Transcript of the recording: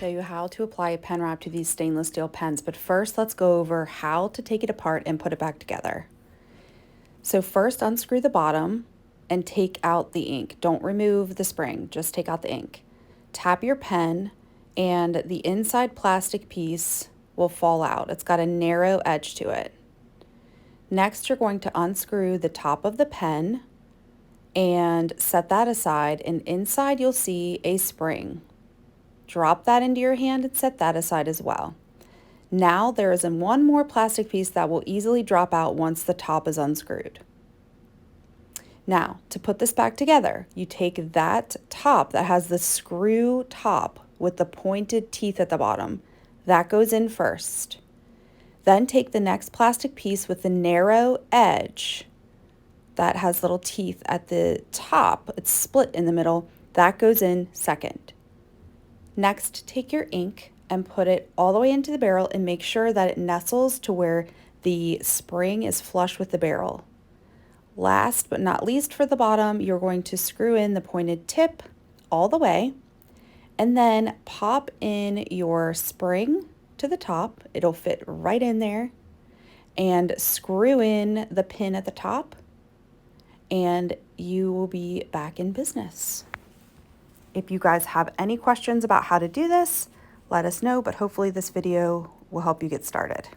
show you how to apply a pen wrap to these stainless steel pens, but first let's go over how to take it apart and put it back together. So first unscrew the bottom and take out the ink. Don't remove the spring, just take out the ink. Tap your pen and the inside plastic piece will fall out. It's got a narrow edge to it. Next, you're going to unscrew the top of the pen and set that aside, and inside you'll see a spring. Drop that into your hand and set that aside as well. Now there is one more plastic piece that will easily drop out once the top is unscrewed. Now, to put this back together, you take that top that has the screw top with the pointed teeth at the bottom. That goes in first. Then take the next plastic piece with the narrow edge that has little teeth at the top. It's split in the middle. That goes in second. Next, take your ink and put it all the way into the barrel and make sure that it nestles to where the spring is flush with the barrel. Last but not least, for the bottom, you're going to screw in the pointed tip all the way and then pop in your spring to the top. It'll fit right in there, and screw in the pin at the top, and you will be back in business. If you guys have any questions about how to do this, let us know, but hopefully this video will help you get started.